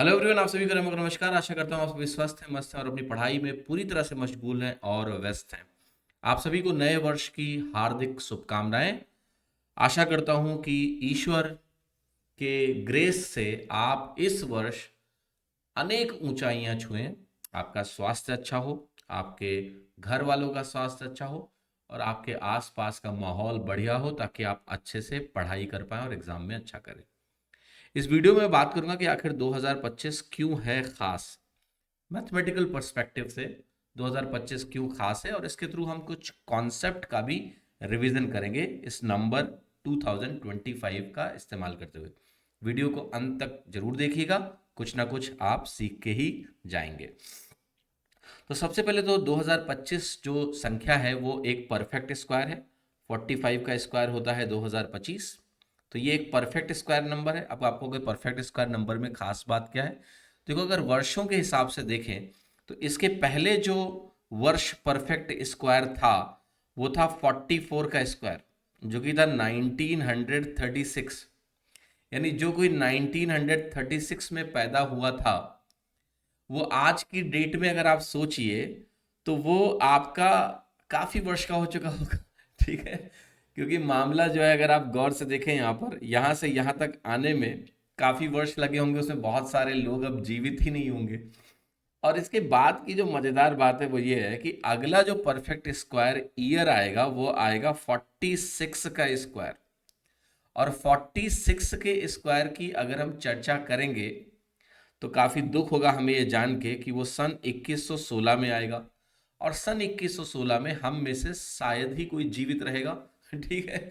Hello everyone, आप सभी को नमस्कार। आशा करता हूँ आप सभी स्वस्थ हैं, मस्त हैं और अपनी पढ़ाई में पूरी तरह से मशगूल हैं और व्यस्त हैं। आप सभी को नए वर्ष की हार्दिक शुभकामनाएं। आशा करता हूँ कि ईश्वर के ग्रेस से आप इस वर्ष अनेक ऊंचाइयां छुएं। आपका स्वास्थ्य अच्छा हो, आपके घर वालों का स्वास्थ्य अच्छा हो और आपके आसपास का माहौल बढ़िया हो, ताकि आप अच्छे से पढ़ाई कर पाएं और एग्जाम में अच्छा करें। इस वीडियो में बात करूंगा कि आखिर 2025 क्यों है खास। मैथमेटिकल पर्सपेक्टिव से 2025 क्यों खास है और इसके थ्रू हम कुछ कॉन्सेप्ट का भी रिवीजन करेंगे इस नंबर 2025 का इस्तेमाल करते हुए। वीडियो को अंत तक जरूर देखिएगा, कुछ ना कुछ आप सीख के ही जाएंगे। तो सबसे पहले तो 2025 जो संख्या है वो एक परफेक्ट स्क्वायर है। 45 का स्क्वायर होता है 2025। तो ये एक परफेक्ट स्क्वायर नंबर है। अब आपको अगर परफेक्ट स्क्वायर नंबर में खास बात क्या है, देखो अगर वर्षों के हिसाब से देखें तो इसके पहले जो वर्ष परफेक्ट स्क्वायर था वो था 44 का स्क्वायर, जो कि था 1936। यानी जो कोई 1936 में पैदा हुआ था वो आज की डेट में अगर आप सोचिए तो वो आपका काफी वर्ष का हो चुका होगा। ठीक है, क्योंकि मामला जो है अगर आप गौर से देखें यहाँ पर, यहाँ से यहाँ तक आने में काफी वर्ष लगे होंगे, उसमें बहुत सारे लोग अब जीवित ही नहीं होंगे। और इसके बाद की जो मजेदार बात है वो ये है कि अगला जो परफेक्ट स्क्वायर ईयर आएगा वो आएगा 46 का स्क्वायर। और 46 के स्क्वायर की अगर हम चर्चा करेंगे तो काफी दुख होगा हमें ये जान के कि वो सन 2116 में आएगा। और सन 2116 में हम में से शायद ही कोई जीवित रहेगा। ठीक है,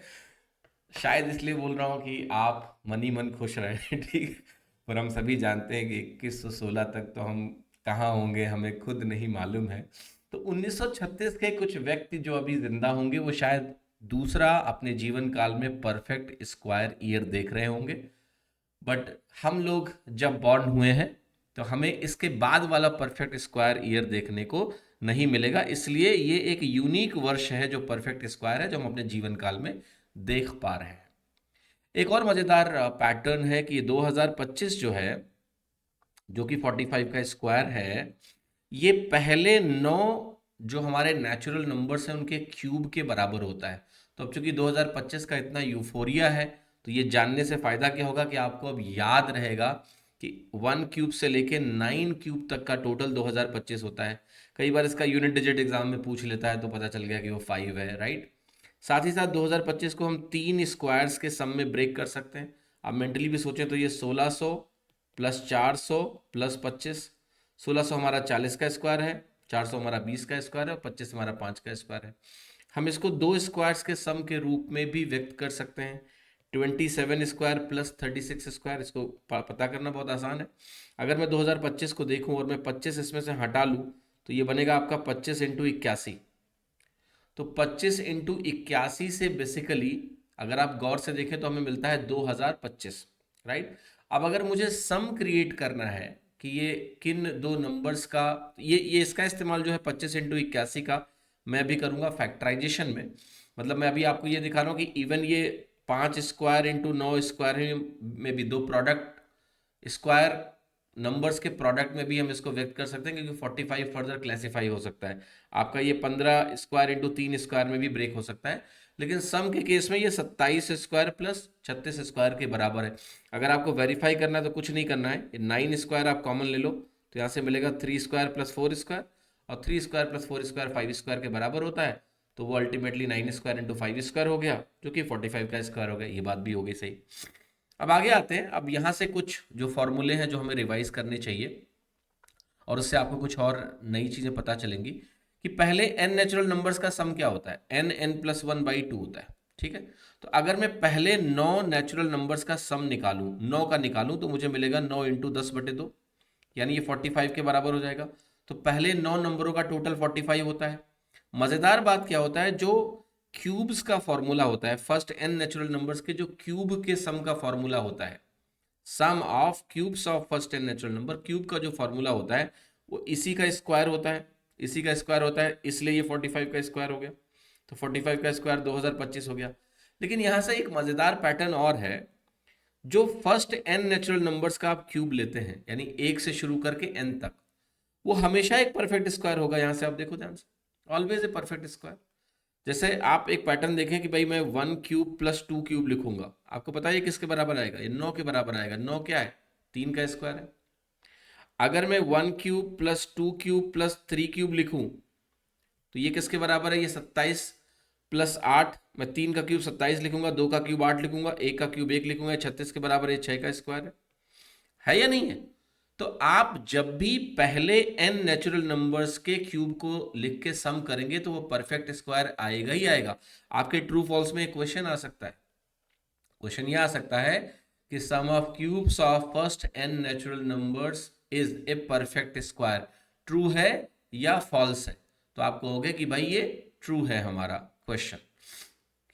शायद इसलिए बोल रहा हूँ कि आप मन ही मन खुश रहे। ठीक है, पर हम सभी जानते हैं कि 2116 तक तो हम कहाँ होंगे हमें खुद नहीं मालूम है। तो 1936 के कुछ व्यक्ति जो अभी जिंदा होंगे वो शायद दूसरा अपने जीवन काल में परफेक्ट स्क्वायर ईयर देख रहे होंगे। बट हम लोग जब बॉर्न हुए हैं तो हमें इसके बाद वाला परफेक्ट स्क्वायर ईयर देखने को नहीं मिलेगा, इसलिए ये एक यूनिक वर्ष है जो परफेक्ट स्क्वायर है, जो हम अपने जीवन काल में देख पा रहे हैं। एक और मजेदार पैटर्न है कि 2025 जो है, जो कि 45 का स्क्वायर है, ये पहले 9 जो हमारे नेचुरल नंबर्स हैं उनके क्यूब के बराबर होता है। तो अब चूंकि 2025 का इतना यूफोरिया है तो ये जानने से फायदा क्या होगा कि आपको अब याद रहेगा कि 1 क्यूब से लेके 9 क्यूब तक का टोटल 2025 होता है। कई बार इसका यूनिट डिजिट एग्जाम में पूछ लेता है तो पता चल गया कि वो 5 है, राइट। साथ ही साथ 2025 को हम 3 स्क्वायर्स के सम में ब्रेक कर सकते हैं। आप मेंटली भी सोचें तो ये 1600 प्लस 400 प्लस 25। 1600 हमारा 40 का स्क्वायर है, 400 हमारा 20 का स्क्वायर है और 25 हमारा 5 का स्क्वायर है। हम इसको दो स्क्वायर्स के सम के रूप में भी व्यक्त कर सकते हैं। 27 स्क्वायर प्लस 36 स्क्वायर, इसको पता करना बहुत आसान है। अगर मैं 2025 को देखूं और मैं 25 इसमें से हटा लूं तो ये बनेगा आपका 25 इंटू 81। तो 25 इंटू 81 से बेसिकली अगर आप गौर से देखें तो हमें मिलता है 2025, राइट। अब अगर मुझे सम क्रिएट करना है कि ये किन दो नंबर्स का, ये इसका इस्तेमाल जो है 25 इंटू 81 का मैं भी करूंगा फैक्टराइजेशन में। मतलब मैं अभी आपको ये दिखा रहा हूँ कि इवन ये 5 स्क्वायर इंटू 9 स्क्वायर में भी दो प्रोडक्ट स्क्वायर नंबर्स के प्रोडक्ट में भी हम इसको व्यक्त कर सकते हैं, क्योंकि 45 फर्दर क्लासीफाई हो सकता है। आपका ये 15 स्क्वायर इंटू 3 स्क्वायर में भी ब्रेक हो सकता है। लेकिन सम के केस में ये 27 स्क्वायर प्लस 36 स्क्वायर के बराबर है। अगर आपको वेरीफाई करना है तो कुछ नहीं करना है, 9 स्क्वायर आप कॉमन ले लो तो यहाँ से मिलेगा 3 स्क्वायर प्लस 4 स्क्वायर। और 3 स्क्वायर प्लस 4 स्क्वायर 5 स्क्वायर के बराबर होता है। तो वो अल्टीमेटली 9 स्क्वायर इंटू 5 स्क्वायर हो गया, जो कि 45 का स्क्वायर हो गया। ये बात भी हो गई सही। अब आगे आते हैं। अब यहाँ से कुछ जो फॉर्मूले हैं जो हमें रिवाइज करने चाहिए और उससे आपको कुछ और नई चीज़ें पता चलेंगी। कि पहले n नेचुरल नंबर्स का सम क्या होता है, n+1/2 होता है। ठीक है, तो अगर मैं पहले 9 नेचुरल नंबर्स का सम निकालूं, 9 का निकालूं, तो मुझे मिलेगा 9 इंटू 10/2, यानी ये 45 के बराबर हो जाएगा। तो पहले 9 नंबरों का टोटल 45 होता है। मजेदार बात क्या होता है, जो क्यूब्स का फॉर्मूला होता है, फर्स्ट n नेचुरल नंबर्स के जो क्यूब के सम का फॉर्मूला होता है, sum of cubes of first n natural number, cube का जो फॉर्मूला होता है वो इसी का स्क्वायर होता है, इसी का स्क्वायर होता है, इसलिए ये 45 का स्क्वायर हो गया। तो 45 का स्क्वायर 2025 हो गया। लेकिन यहाँ से एक मजेदार पैटर्न और है। जो फर्स्ट n नेचुरल नंबर्स का आप क्यूब लेते हैं, यानी 1 से शुरू करके n तक, वो हमेशा एक परफेक्ट स्क्वायर होगा। यहां से आप देखो ध्यान से, ऑलवेज ए परफेक्ट स्क्वायर। जैसे आप एक पैटर्न देखें कि भाई मैं 1 क्यूब प्लस 2 क्यूब लिखूंगा, आपको पता है ये किसके बराबर आएगा? ये 9 के बराबर आएगा। 9 क्या है? 3 का स्क्वायर है। अगर मैं 1 cube plus 2 cube plus 3 cube लिखूं तो ये किसके बराबर है? ये 27 प्लस 8, मैं 3 का क्यूब 27 लिखूंगा, 2 का क्यूब 8 लिखूंगा, 1 का क्यूब 1 लिखूंगा, 36 के बराबर है। 6 का स्क्वायर है या नहीं है? तो आप जब भी पहले n नेचुरल नंबर्स के क्यूब को लिख के सम करेंगे तो वो परफेक्ट स्क्वायर आएगा ही आएगा। आपके ट्रू फॉल्स में एक क्वेश्चन आ सकता है, क्वेश्चन ये आ सकता है कि sum of cubes of first n natural numbers is a perfect square, true है या फॉल्स है? तो आप कहोगे कि भाई ये ट्रू है हमारा क्वेश्चन,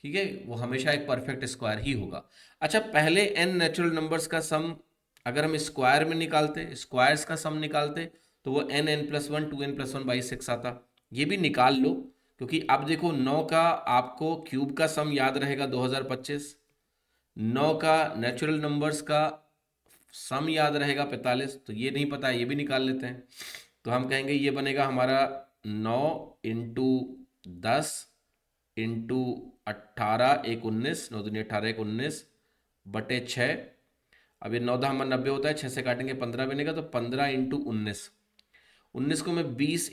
ठीक है, वो हमेशा एक परफेक्ट स्क्वायर ही होगा। अच्छा, पहले n नेचुरल नंबर्स का सम अगर हम स्क्वायर में निकालते, स्क्वायर्स का सम निकालते, तो वो n+1 2n+1/6 आता। ये भी निकाल लो, क्योंकि अब देखो 9 का आपको क्यूब का सम याद रहेगा 2025, 9 का नेचुरल नंबर्स का सम याद रहेगा 45, तो ये नहीं पता है, ये भी निकाल लेते हैं। तो हम कहेंगे ये बनेगा हमारा 9 इंटू 10 इंटू 18 1 19, 9 दूनी 18 1 19 बटे 6। अब ये 9 10 90 होता है, 6 से काटेंगे 15 बनेगा, तो 15 इंटू 19, 19 को मैं 20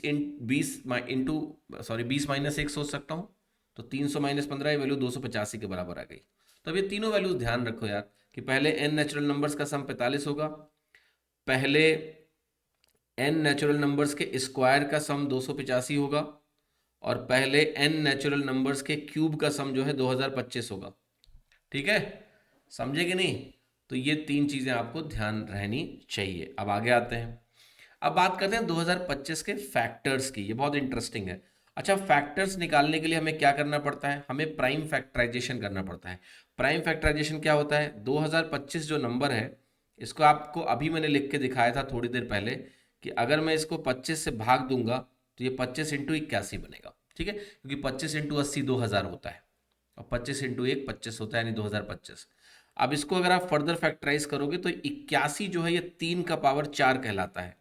माइनस 1 सोच सकता हूँ, तो 300 माइनस 15 ये वैल्यू 285 के बराबर आ गई। तो अब ये तीनों वैल्यूज ध्यान रखो यार, कि पहले n नेचुरल नंबर्स का सम 45 होगा, पहले n नेचुरल नंबर्स के स्क्वायर का सम 285 होगा, और पहले n नेचुरल नंबर्स के क्यूब का सम जो है 2025 होगा। ठीक है, समझे कि नहीं? तो ये तीन चीजें आपको ध्यान रहनी चाहिए। अब आगे आते हैं, अब बात करते हैं 2025 के फैक्टर्स की। ये बहुत इंटरेस्टिंग है। अच्छा, फैक्टर्स निकालने के लिए हमें क्या करना पड़ता है? हमें प्राइम फैक्टराइजेशन करना पड़ता है। प्राइम फैक्टराइजेशन क्या होता है? 2025 जो नंबर है, इसको आपको अभी मैंने लिख के दिखाया था थोड़ी देर पहले, कि अगर मैं इसको 25 से भाग दूंगा तो ये 25 इंटू 81 बनेगा। ठीक है, क्योंकि 25 इंटू 80 2000 होता है, और 25 इंटू 1 25 होता है, यानी 2025। अब इसको अगर आप फर्दर फैक्टराइज करोगे तो 81 जो है ये 3 का पावर 4 कहलाता है,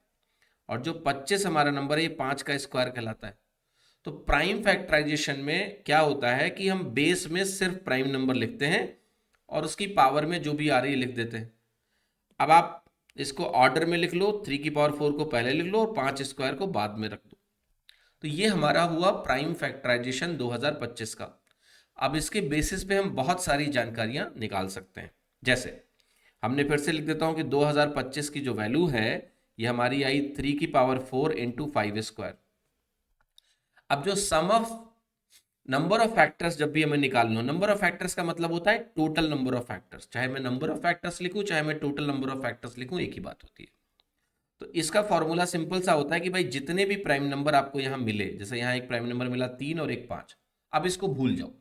और जो 25 हमारा नंबर है ये 5 का स्क्वायर कहलाता है। तो प्राइम फैक्टराइजेशन में क्या होता है कि हम बेस में सिर्फ प्राइम नंबर लिखते हैं और उसकी पावर में जो भी आ रही है लिख देते हैं। अब आप इसको ऑर्डर में लिख लो, 3 की पावर 4 को पहले लिख लो और 5 स्क्वायर को बाद में रख दो। तो ये हमारा हुआ प्राइम फैक्टराइजेशन 2025 का। अब इसके बेसिस पे हम बहुत सारी जानकारियां निकाल सकते हैं। जैसे हमने फिर से लिख देता हूं कि 2025 की जो वैल्यू है ये हमारी आई 3 की पावर 4 इंटू 5 स्क्वायर। अब जो सम ऑफ नंबर ऑफ फैक्टर्स जब भी हमें निकालना हो, नंबर ऑफ फैक्टर्स का मतलब होता है टोटल नंबर ऑफ फैक्टर्स, चाहे मैं नंबर ऑफ फैक्टर्स लिखूं चाहे मैं टोटल नंबर ऑफ फैक्टर्स लिखूं, एक ही बात होती है। तो इसका फॉर्मूला सिंपल सा होता है कि भाई जितने भी प्राइम नंबर आपको यहां मिले, जैसे यहां एक प्राइम नंबर मिला 3 और एक 5, अब इसको भूल जाओ।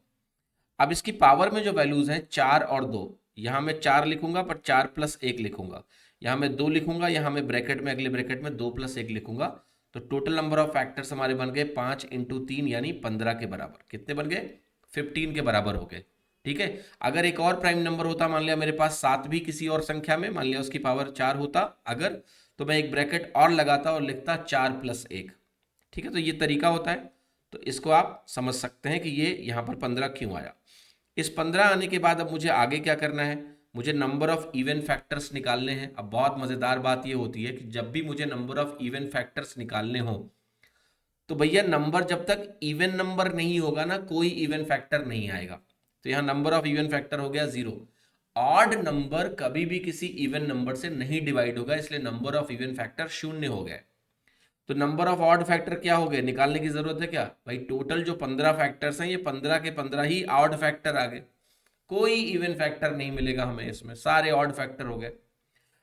अब इसकी पावर में जो वैल्यूज हैं 4 और 2, यहां मैं 4 लिखूंगा पर 4 प्लस 1 लिखूंगा, यहां मैं 2 लिखूंगा, यहां मैं ब्रैकेट में अगले ब्रैकेट में 2 प्लस 1 लिखूंगा। तो टोटल नंबर ऑफ फैक्टर्स हमारे बन गए 5 इंटू 3 यानी 15 के बराबर। कितने बन गए? 15 के बराबर हो गए। ठीक है, अगर एक और प्राइम नंबर होता, मान लिया मेरे पास 7 भी किसी और संख्या में, मान लिया उसकी पावर 4 होता अगर, तो मैं एक ब्रैकेट और लगाता और लिखता 4 प्लस 1। ठीक है, तो ये तरीका होता है। तो इसको आप समझ सकते हैं कि ये यहां पर 15 क्यों आया। इस 15 आने के बाद अब मुझे आगे क्या करना है? मुझे नंबर ऑफ इवन फैक्टर्स निकालने हैं। अब बहुत मजेदार बात ये होती है कि जब भी मुझे नंबर ऑफ इवन फैक्टर्स निकालने हो तो भैया नंबर जब तक इवन नंबर नहीं होगा ना, कोई इवन फैक्टर नहीं आएगा। तो यहां नंबर ऑफ इवन फैक्टर हो गया 0। ऑड नंबर कभी भी किसी इवन नंबर से नहीं डिवाइड होगा, इसलिए नंबर ऑफ इवन फैक्टर 0 हो गए। तो नंबर ऑफ ऑड फैक्टर क्या हो गए? निकालने की जरूरत है क्या भाई? टोटल जो 15 फैक्टर्स हैं ये 15 के 15 ही ऑड फैक्टर आ गए, कोई इवन फैक्टर नहीं मिलेगा हमें इसमें, सारे ऑड फैक्टर हो गए।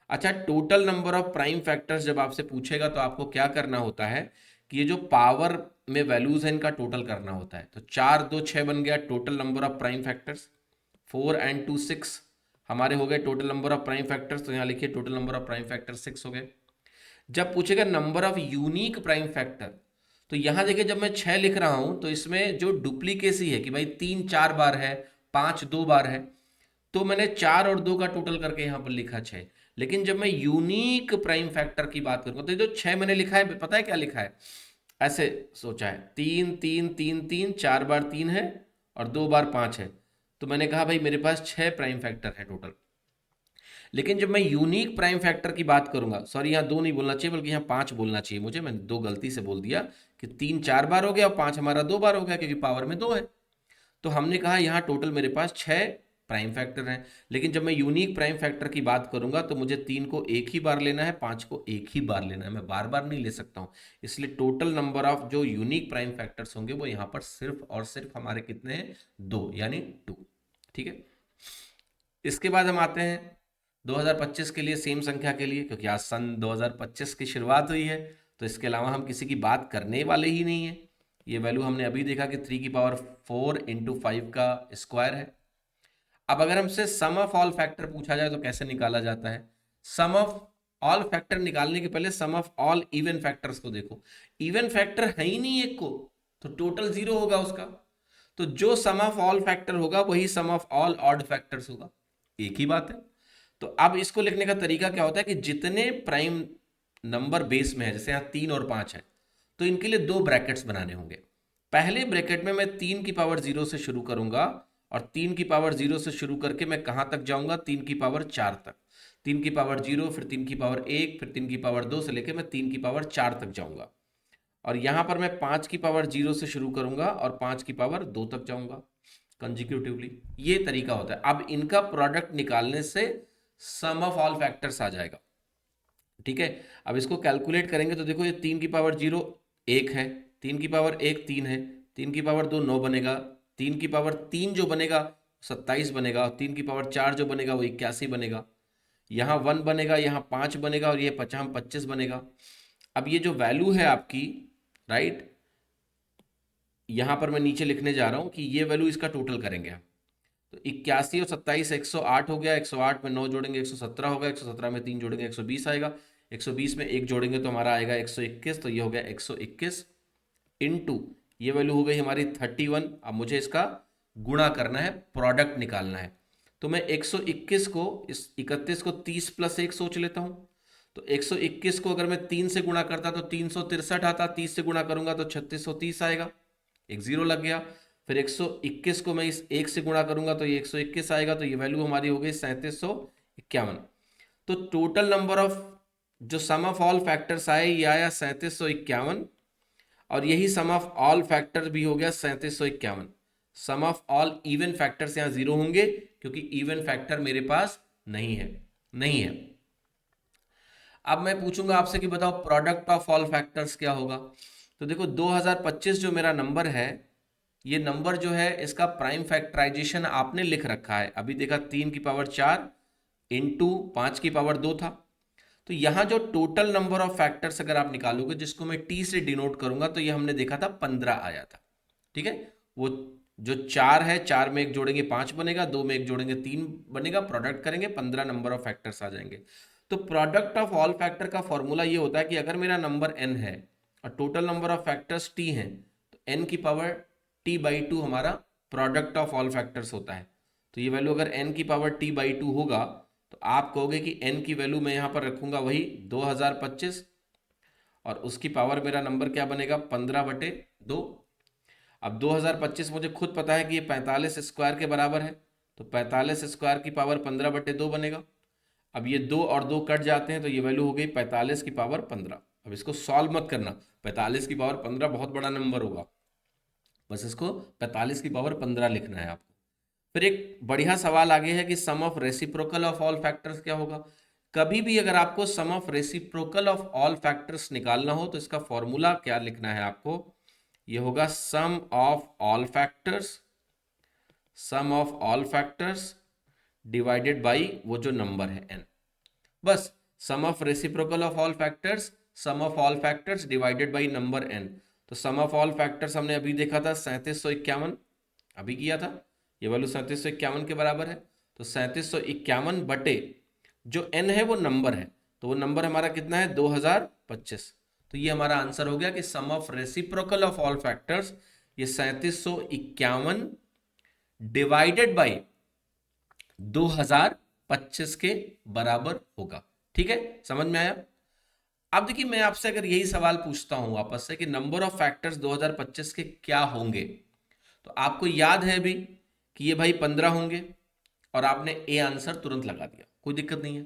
अच्छा, total number of prime factors जब आपसे पूछेगा तो आपको क्या करना होता है कि ये जो पावर में वैल्यूज है इनका टोटल करना होता है। तो 4 2 6 बन गया total number of prime factors, 4 and 2 6 हमारे हो गए total number of prime factors. तो यहाँ लिखिए total number of prime factor 6 हो गए। जब पूछेगा number of unique prime factor, तो यहां देखिए जब मैं 6 लिख रहा हूं तो इसमें जो डुप्लीकेसी है कि भाई 3 4 बार है, 5 2 बार है, तो मैंने 4 और 2 का टोटल करके यहां पर लिखा 6। लेकिन जब मैं यूनिक प्राइम फैक्टर की बात करूंगा तो ये जो 6 मैंने लिखा है, पता है क्या लिखा है? ऐसे सोचा है, 3 3 3 3, 4 बार 3 है और 2 बार 5 है। तो मैंने कहा भाई मेरे पास 6 प्राइम फैक्टर है टोटल। लेकिन जब मैं यूनिक प्राइम फैक्टर की बात करूंगा, सॉरी यहाँ 2 नहीं बोलना चाहिए बल्कि यहाँ 5 बोलना चाहिए मुझे, मैंने 2 गलती से बोल दिया कि 3 4 बार हो गया और 5 हमारा 2 बार हो गया क्योंकि पावर में 2 है। तो हमने कहा यहाँ टोटल मेरे पास 6 प्राइम फैक्टर हैं। लेकिन जब मैं यूनिक प्राइम फैक्टर की बात करूंगा तो मुझे 3 को एक ही बार लेना है, 5 को एक ही बार लेना है, मैं बार बार नहीं ले सकता हूं। इसलिए टोटल नंबर ऑफ जो यूनिक प्राइम फैक्टर्स होंगे वो यहाँ पर सिर्फ और सिर्फ हमारे कितने हैं? 2, यानी 2। ठीक है, इसके बाद हम आते हैं 2025 के लिए, सेम संख्या के लिए, क्योंकि आज सन 2025 की शुरुआत हुई है तो इसके अलावा हम किसी की बात करने वाले ही नहीं है। ये वैल्यू हमने अभी देखा कि 3 की पावर 4 इंटू 5 का स्क्वायर है। अब अगर हमसे सम ऑफ ऑल फैक्टर पूछा जाए तो कैसे निकाला जाता है? सम ऑफ ऑल फैक्टर निकालने के पहले सम ऑफ ऑल इवन फैक्टर्स को देखो। इवन फैक्टर है ही नहीं एक को, तो टोटल 0 होगा उसका। तो जो सम ऑफ ऑल फैक्टर होगा वही सम ऑफ ऑल ऑड फैक्टर्स होगा, एक ही बात है। तो अब इसको लिखने का तरीका क्या होता है कि जितने प्राइम नंबर बेस में है, जैसे यहाँ 3 और 5 है, तो इनके लिए 2 ब्रैकेट्स बनाने होंगे। पहले ब्रैकेट में मैं 3 की पावर 0 से शुरू करूंगा और 3 की पावर 0 से शुरू करके मैं कहां तक जाऊंगा? 3 की पावर 4 तक। 3 की पावर 0, फिर 3 की पावर 1, फिर 3 की पावर 2 से लेकर मैं 3 की पावर 4 तक जाऊंगा। और यहां पर मैं 5 की पावर 0 से शुरू करूंगा और 5 की पावर 2 तक जाऊंगा कंजिक्यूटिवली। ये तरीका होता है। अब इनका प्रोडक्ट निकालने से सम ऑफ ऑल फैक्टर्स आ जाएगा। ठीक है, अब इसको कैलकुलेट करेंगे तो देखो ये 3 की पावर 0 1 है, 3 की पावर 1 3 है, 3 की पावर 2 9 बनेगा, 3 की पावर 3 जो बनेगा 27 बनेगा, और 3 की पावर 4 जो बनेगा वो 81 बनेगा। यहाँ 1 बनेगा, यहाँ 5 बनेगा और ये 25 बनेगा। अब ये जो वैल्यू है आपकी, राइट, यहाँ पर मैं नीचे लिखने जा रहा हूँ कि ये वैल्यू इसका टोटल करेंगे हम। तो 81 और 27 108 हो गया, 108 में 9 जोड़ेंगे 117 होगा, 117 में 3 जोड़ेंगे 120 आएगा, 120 में 1 जोड़ेंगे तो हमारा आएगा 121। तो ये हो गया 121 इंटू ये वैल्यू हो गई हमारी 31। अब मुझे इसका गुणा करना है, प्रोडक्ट निकालना है। तो मैं 121 को, इस 31 को 30 प्लस 1 सोच लेता हूं। तो 121 को अगर मैं 3 से गुणा करता तो 363 आता, 30 से गुणा करूंगा तो 3630 आएगा, एक जीरो लग गया। फिर 121 को मैं इस 1 से गुणा करूंगा तो ये 121 आएगा, तो ये वैल्यू हमारी हो गई 3751। तो टोटल नंबर ऑफ जो सम ऑफ ऑल फैक्टर्स आए ये आया 3751, और यही सम ऑफ ऑल फैक्टर भी हो गया 3751। सम ऑफ ऑल इवन फैक्टर्स यहां 0 होंगे क्योंकि इवन फैक्टर मेरे पास नहीं है। अब मैं पूछूंगा आपसे कि बताओ प्रोडक्ट ऑफ ऑल फैक्टर्स क्या होगा। तो देखो 2025 जो मेरा नंबर है, ये नंबर जो है इसका प्राइम फैक्टराइजेशन आपने लिख रखा है। अभी देखा 3 की पावर 4 इंटू 5 की पावर 2 था। तो यहां जो टोटल नंबर ऑफ फैक्टर्स अगर आप निकालोगे, जिसको मैं टी से डिनोट करूंगा, तो ये हमने देखा था 15 आया था। ठीक है, वो जो 4 है, 4 में 1 जोड़ेंगे 5 बनेगा, 2 में 1 जोड़ेंगे 3 बनेगा, प्रोडक्ट करेंगे 15 नंबर ऑफ फैक्टर्स आ जाएंगे। तो प्रोडक्ट ऑफ ऑल फैक्टर का फॉर्मूला ये होता है कि अगर मेरा नंबर n है और total number of factors t हैं, तो n की पावर t/2 हमारा प्रोडक्ट ऑफ ऑल फैक्टर्स होता है। तो ये वैल्यू अगर n की पावर t/2 होगा तो आप कहोगे कि n की वैल्यू मैं यहां पर रखूंगा वही 2025, और उसकी पावर मेरा नंबर क्या बनेगा 15/2। अब 2025 मुझे खुद पता है कि ये 45 स्क्वायर के बराबर है, तो 45 स्क्वायर की पावर 15/2 बनेगा। अब ये 2 और 2 कट जाते हैं तो ये वैल्यू हो गई 45 की पावर 15। अब इसको सॉल्व मत करना, 45 की पावर 15 बहुत बड़ा नंबर होगा, बस इसको 45 की पावर 15 लिखना है आपको। फिर एक बढ़िया सवाल आगे है कि sum of reciprocal of all factors क्या होगा। कभी भी अगर आपको sum of reciprocal of all factors निकालना हो तो इसका फॉर्मूला क्या लिखना है आपको, ये होगा sum of all factors divided by वो जो नंबर है n। बस sum of reciprocal of all factors, sum of all factors divided by number n। तो सम ऑफ ऑल फैक्टर्स हमने अभी देखा था 3751, अभी किया था, ये वैल्यू 3751 के बराबर है। तो 3751 बटे जो n है वो नंबर है, तो वो नंबर हमारा कितना है 2025। तो ये हमारा आंसर हो गया कि sum of reciprocal of all factors ये 3751 डिवाइडेड बाई 2025 के बराबर होगा। ठीक है, समझ में आया? अब देखिए, मैं आपसे अगर यही सवाल पूछता हूं वापस से कि नंबर ऑफ फैक्टर्स 2025 के क्या होंगे, तो आपको याद है भी कि ये भाई 15 होंगे, और आपने ए आंसर तुरंत लगा दिया, कोई दिक्कत नहीं है।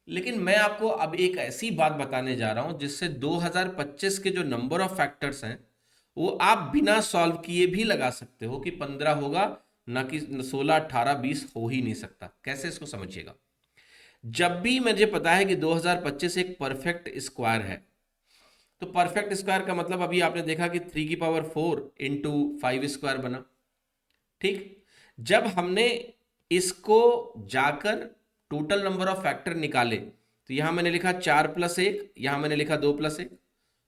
लेकिन मैं आपको अब एक ऐसी बात बताने जा रहा हूं जिससे 2025 के जो नंबर ऑफ फैक्टर्स हैं वो आप बिना सॉल्व किए भी लगा सकते हो कि 15 होगा, ना कि 16, 18, 20 हो ही नहीं सकता। कैसे, इसको समझिएगा। जब भी मुझे पता है कि 2025 एक परफेक्ट स्क्वायर है, तो परफेक्ट स्क्वायर का मतलब अभी आपने देखा कि 3 की पावर 4 इंटू 5 स्क्वायर बना। ठीक, जब हमने इसको जाकर टोटल नंबर ऑफ फैक्टर निकाले, तो यहां मैंने लिखा 4+1, यहां मैंने लिखा 2+1,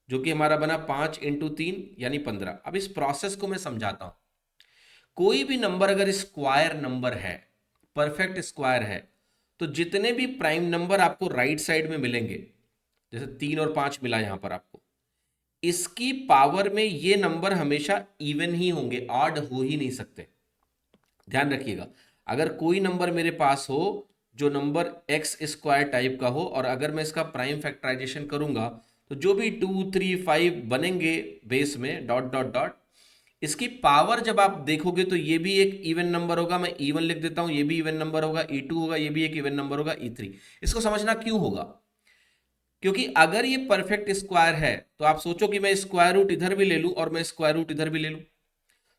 जो कि हमारा बना 5 इंटू 3 यानी 15। अब इस प्रोसेस को मैं समझाता हूं। कोई भी नंबर अगर स्क्वायर नंबर है, परफेक्ट स्क्वायर है, तो जितने भी प्राइम नंबर आपको राइट साइड में मिलेंगे, जैसे 3 और 5 मिला यहां पर आपको, इसकी पावर में ये नंबर हमेशा इवन ही होंगे, ऑड हो ही नहीं सकते। ध्यान रखिएगा, अगर कोई नंबर मेरे पास हो जो नंबर एक्स स्क्वायर टाइप का हो, और अगर मैं इसका प्राइम फैक्टराइजेशन करूंगा, तो जो भी 2, 3, 5 बनेंगे बेस में डॉट डॉट डॉट, इसकी पावर जब आप देखोगे तो ये भी एक इवन नंबर होगा। मैं इवन लिख देता हूं, ये भी इवन नंबर होगा। E2 होगा, ये भी एक इवन नंबर होगा। E3। इसको समझना क्यों होगा, क्योंकि अगर ये परफेक्ट स्क्वायर है तो आप सोचो कि मैं स्क्वायर रूट इधर भी ले लूं और मैं स्क्वायर रूट इधर भी ले लूं,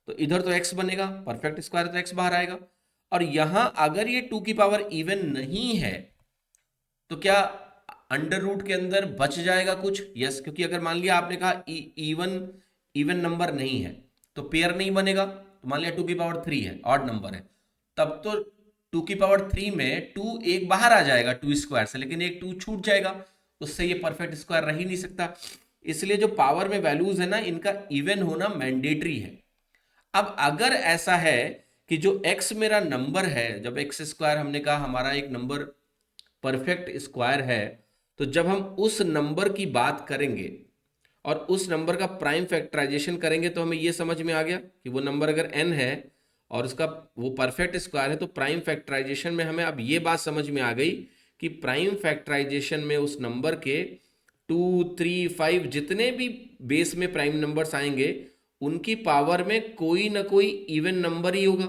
तो इधर तो x बनेगा, परफेक्ट स्क्वायर तो x बाहर आएगा। और यहां अगर ये 2 की पावर इवन नहीं है, तो क्या अंडर रूट के अंदर बच जाएगा कुछ? यस, क्योंकि अगर मान लिया आपने कहा इवन इवन नंबर नहीं है तो पेयर नहीं बनेगा। तो मान लिया 2 की पावर 3 है, ऑड नंबर है, तब तो 2 की पावर 3 में 2 एक बाहर आ जाएगा 2 स्क्वायर से, लेकिन एक 2 छूट जाएगा, उससे ये परफेक्ट स्क्वायर रह ही नहीं सकता। इसलिए जो पावर में वैल्यूज है ना, इनका इवन होना मैंडेटरी है। अब अगर ऐसा है कि जो x मेरा नंबर है, जब एक्स स्क्वायर हमने कहा हमारा एक नंबर परफेक्ट स्क्वायर है, तो जब हम उस नंबर की बात करेंगे और उस नंबर का प्राइम फैक्टराइजेशन करेंगे, तो हमें यह समझ में आ गया कि वो नंबर अगर n है और उसका वो परफेक्ट स्क्वायर है, तो प्राइम फैक्टराइजेशन में हमें अब ये बात समझ में आ गई कि प्राइम फैक्टराइजेशन में उस नंबर के 2, 3, 5 जितने भी बेस में प्राइम नंबर्स आएंगे, उनकी पावर में कोई ना कोई इवन नंबर ही होगा।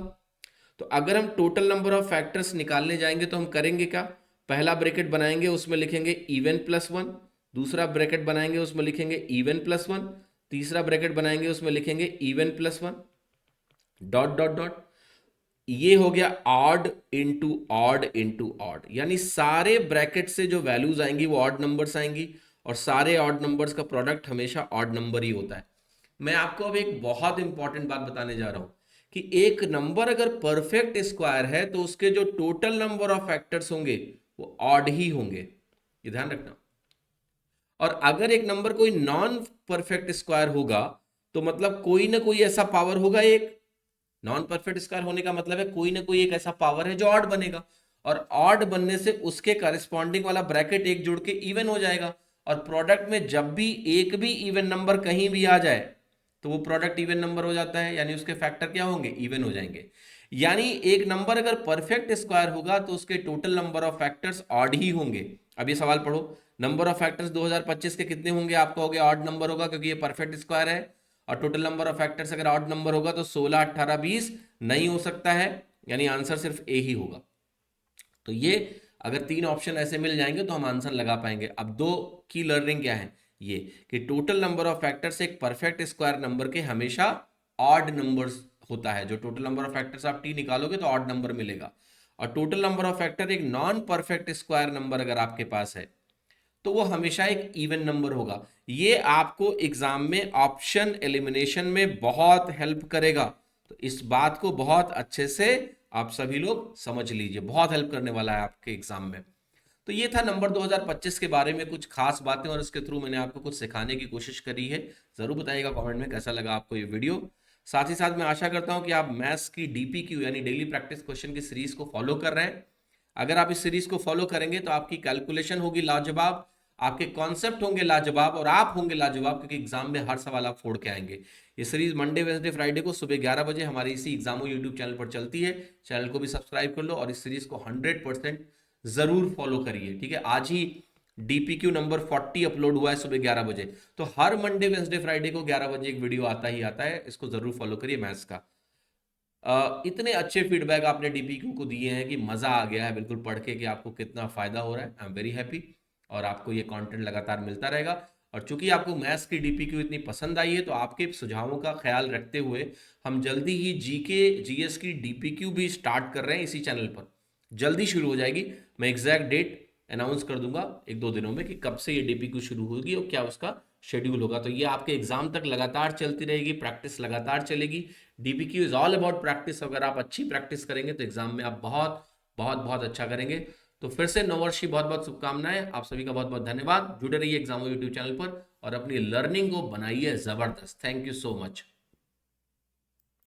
तो अगर हम टोटल नंबर ऑफ फैक्टर्स निकालने जाएंगे तो हम करेंगे क्या? पहला ब्रैकेट बनाएंगे, उसमें लिखेंगे इवन +1, दूसरा ब्रैकेट बनाएंगे, उसमें लिखेंगे इवन +1, तीसरा ब्रैकेट बनाएंगे, उसमें लिखेंगे इवन +1, डॉट डॉट डॉट। ये हो गया odd into odd into odd, यानी सारे ब्रैकेट से जो वैल्यूज आएंगी वो ऑड नंबर्स आएंगी, और सारे ऑड नंबर्स का प्रोडक्ट हमेशा ऑड नंबर ही होता है। मैं आपको अब एक बहुत इंपॉर्टेंट बात बताने जा रहा हूं कि एक नंबर अगर परफेक्ट स्क्वायर है तो उसके जो टोटल नंबर ऑफ फैक्टर्स होंगे वो ऑड ही होंगे, ये ध्यान रखना। और अगर एक नंबर कोई नॉन परफेक्ट स्क्वायर होगा, तो मतलब कोई ना कोई ऐसा पावर होगा, एक नॉन परफेक्ट स्क्वायर होने का मतलब है कोई ना कोई एक ऐसा पावर है जो ऑड बनेगा, और ऑड बनने से उसके करस्पॉन्डिंग वाला ब्रैकेट एक जुड़ के इवन हो जाएगा। और प्रोडक्ट में जब भी एक भी इवन नंबर कहीं भी आ जाए तो वो प्रोडक्ट इवन नंबर हो जाता है, यानी उसके फैक्टर क्या होंगे? इवन हो जाएंगे। यानी एक नंबर अगर परफेक्ट स्क्वायर होगा तो उसके total number of factors odd ही होंगे। अब ये सवाल पढ़ो, नंबर ऑफ फैक्टर्स 2025 के कितने होंगे? आपका हो गया ऑड नंबर होगा, क्योंकि ये परफेक्ट स्क्वायर है। और टोटल नंबर ऑफ फैक्टर्स अगर ऑड नंबर होगा तो 16, 18, 20 नहीं हो सकता है, यानी आंसर सिर्फ ए ही होगा। तो ये अगर 3 ऑप्शन ऐसे मिल जाएंगे तो हम आंसर लगा पाएंगे। अब दो की लर्निंग क्या है, ये कि टोटल नंबर ऑफ फैक्टर्स एक परफेक्ट स्क्वायर नंबर के हमेशा ऑड नंबर्स होता है। जो टोटल नंबर ऑफ फैक्टर्स आप टी निकालोगे तो ऑड नंबर मिलेगा। और टोटल नंबर ऑफ फैक्टर एक नॉन परफेक्ट स्क्वायर नंबर अगर आपके पास है तो वो हमेशा एक इवन नंबर होगा। ये आपको एग्जाम में ऑप्शन एलिमिनेशन में बहुत हेल्प करेगा, तो इस बात को बहुत अच्छे से आप सभी लोग समझ लीजिए, बहुत हेल्प करने वाला है आपके एग्जाम में। तो ये था नंबर 2025 के बारे में कुछ खास बातें, और इसके थ्रू मैंने आपको कुछ सिखाने की कोशिश करी है। जरूर बताइएगा कमेंट में कैसा लगा आपको ये वीडियो। साथ ही साथ मैं आशा करता हूं कि आप मैथ्स की DPQ यानी डेली प्रैक्टिस क्वेश्चन की सीरीज को फॉलो कर रहे हैं। अगर आप इस सीरीज को फॉलो करेंगे तो आपकी कैलकुलेशन होगी लाजवाब, आपके कॉन्सेप्ट होंगे लाजवाब और आप होंगे लाजवाब, क्योंकि एग्जाम में हर सवाल आप फोड़ के आएंगे। ये सीरीज मंडे वेडनेसडे फ्राइडे को सुबह 11 बजे हमारी इसी एग्जामो यूट्यूब चैनल पर चलती है। चैनल को भी सब्सक्राइब कर लो और इस सीरीज को 100% जरूर फॉलो करिए, ठीक है। आज ही डीपीक्यू नंबर 40 अपलोड हुआ है सुबह 11 बजे। तो हर मंडे वेडनेसडे फ्राइडे को 11 बजे एक वीडियो आता ही आता है, इसको जरूर फॉलो करिए मैथ्स का। इतने अच्छे फीडबैक आपने डीपीक्यू को दिए हैं कि मजा आ गया है बिल्कुल पढ़ के, कि आपको कितना फायदा हो रहा है। I am very happy. और आपको ये कंटेंट लगातार मिलता रहेगा। और चूंकि आपको मैथ्स की डीपीक्यू इतनी पसंद आई है, तो आपके सुझावों का ख्याल रखते हुए हम जल्दी ही जीके जीएस की डीपीक्यू भी स्टार्ट कर रहे हैं इसी चैनल पर। जल्दी शुरू हो जाएगी। मैं एग्जैक्ट डेट अनाउंस कर दूंगा 1-2 दिनों में कि कब से ये डीपीक्यू शुरू होगी और क्या उसका शेड्यूल होगा। तो ये आपके एग्जाम तक लगातार चलती रहेगी, प्रैक्टिस लगातार चलेगी। DPQ is all about practice. अगर आप अच्छी प्रैक्टिस करेंगे तो एग्जाम में आप बहुत बहुत बहुत अच्छा करेंगे। तो फिर से नववर्ष की बहुत बहुत शुभकामनाएं। आप सभी का बहुत बहुत धन्यवाद। जुड़े रहिए एग्जामो यूट्यूब चैनल पर और अपनी लर्निंग को बनाइए जबरदस्त। Thank you so much.